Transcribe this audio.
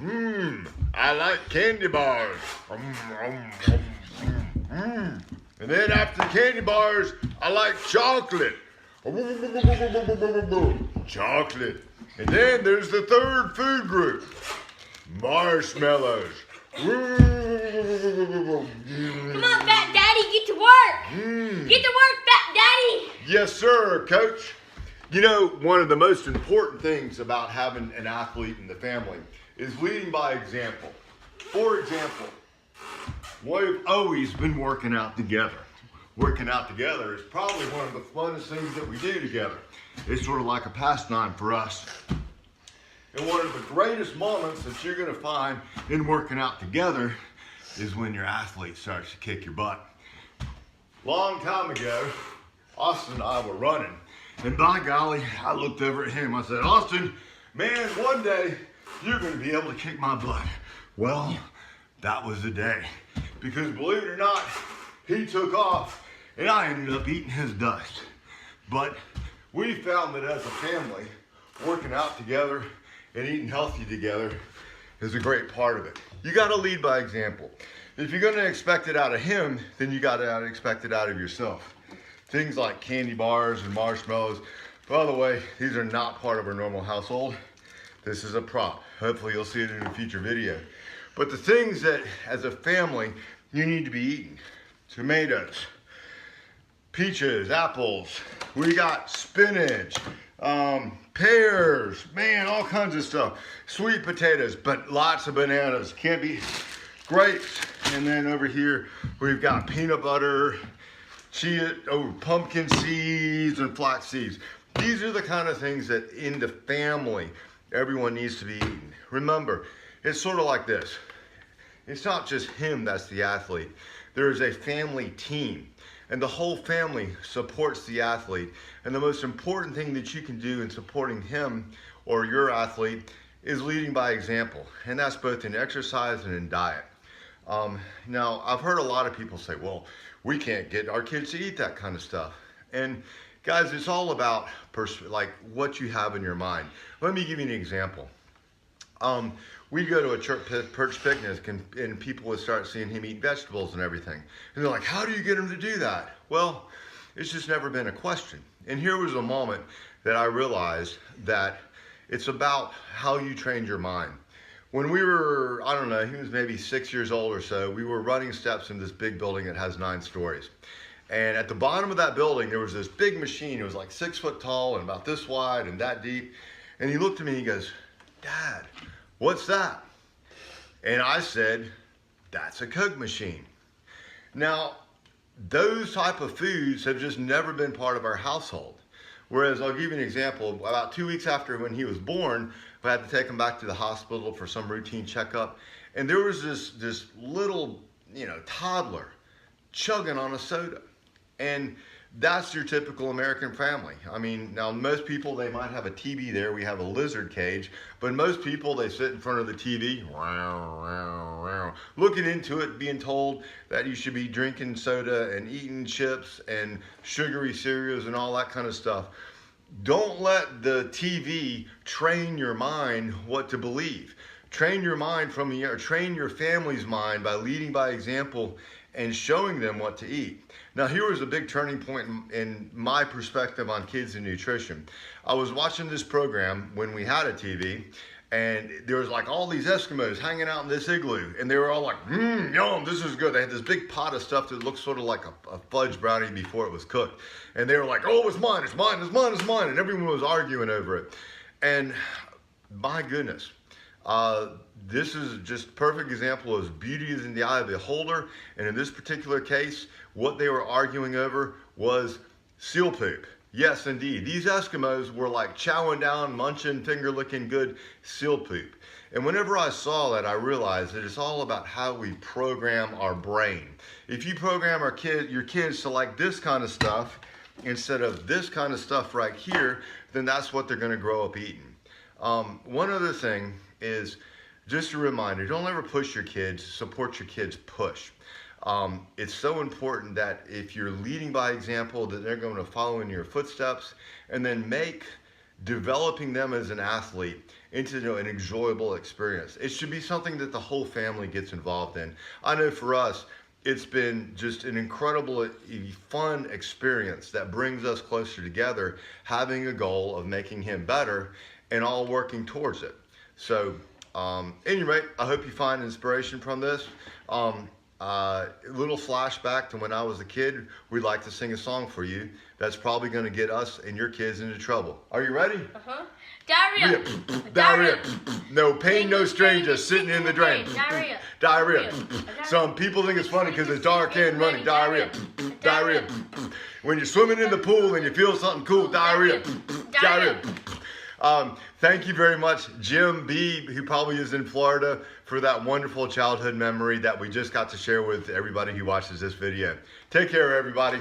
I like candy bars. And then after candy bars, I like chocolate. Chocolate. And then there's the third food group, marshmallows. Come on, Fat Daddy, get to work. Get to work, Fat Daddy. Yes, sir, Coach. You know, one of the most important things about having an athlete in the family is leading by example. For example, we've always been working out together. Working out together is probably one of the funnest things that we do together. It's sort of like a pastime for us. And one of the greatest moments that you're going to find in working out together is when your athlete starts to kick your butt. Long time ago, Austin and I were running. And by golly, I looked over at him. I said, Austin, man, one day you're going to be able to kick my butt. Well, that was the day. Because believe it or not, he took off and I ended up eating his dust. But we found that as a family, working out together and eating healthy together is a great part of it. You got to lead by example. If you're going to expect it out of him, then you got to expect it out of yourself. Things like candy bars and marshmallows. By the way, these are not part of our normal household. This is a prop. Hopefully you'll see it in a future video. But the things that, as a family, you need to be eating. Tomatoes, peaches, apples. We got spinach, pears, man, all kinds of stuff. Sweet potatoes, but lots of bananas. Can't be grapes. And then over here, we've got peanut butter, pumpkin seeds and flax seeds. These are the kind of things that in the family, everyone needs to be eating. Remember, it's sort of like this. It's not just him that's the athlete. There is a family team, and the whole family supports the athlete. And the most important thing that you can do in supporting him or your athlete is leading by example, and that's both in exercise and in diet. Now, I've heard a lot of people say, well, we can't get our kids to eat that kind of stuff. And guys, it's all about like what you have in your mind. Let me give you an example. We'd go to a church picnic and people would start seeing him eat vegetables and everything. And they're like, how do you get him to do that? Well, it's just never been a question. And here was a moment that I realized that it's about how you trained your mind. When we were, I don't know, he was maybe 6 years old or so, we were running steps in this big building that has 9 stories. And at the bottom of that building, there was this big machine. It was like 6 foot tall and about this wide and that deep. And he looked at me and he goes, Dad, what's that? And I said, that's a Coke machine. Now, those type of foods have just never been part of our household. Whereas, I'll give you an example. About 2 weeks after when he was born, I had to take him back to the hospital for some routine checkup. And there was this little, toddler chugging on a soda. And that's your typical American family. I mean, now most people, they might have a TV there. We have a lizard cage. But most people, they sit in front of the TV, looking into it, being told that you should be drinking soda and eating chips and sugary cereals and all that kind of stuff. Don't let the TV train your mind what to believe. Train your mind train your family's mind by leading by example and showing them what to eat. Now, here was a big turning point in my perspective on kids and nutrition. I was watching this program when we had a TV, and there was like all these Eskimos hanging out in this igloo, and they were all like, yum, this is good. They had this big pot of stuff that looked sort of like a fudge brownie before it was cooked. And they were like, oh, it's mine, it's mine, it's mine, it's mine. And everyone was arguing over it. And my goodness, this is just a perfect example of beauty is in the eye of the beholder. And in this particular case, what they were arguing over was seal poop. Yes, indeed. These Eskimos were like chowing down, munching, finger-licking good seal poop. And whenever I saw that, I realized that it's all about how we program our brain. If you program your kids to like this kind of stuff instead of this kind of stuff right here, then that's what they're going to grow up eating. One other thing is just a reminder, don't ever push your kids, support your kids' push. It's so important that if you're leading by example, that they're going to follow in your footsteps, and then make developing them as an athlete into an enjoyable experience. It should be something that the whole family gets involved in. I know for us, it's been just an incredible, fun experience that brings us closer together, having a goal of making him better and all working towards it. So, any rate, I hope you find inspiration from this. A little flashback to when I was a kid, we'd like to sing a song for you that's probably going to get us and your kids into trouble. Are you ready? Uh-huh. Diarrhea. Diarrhea. No pain, no stranger, sitting in the drain. Diarrhea. Diarrhea. Some people think it's funny because it's dark and running. Diarrhea. Diarrhea. When you're swimming in the pool and you feel something cool, diarrhea. Diarrhea. Thank you very much, Jim B., who probably is in Florida, for that wonderful childhood memory that we just got to share with everybody who watches this video. Take care, everybody.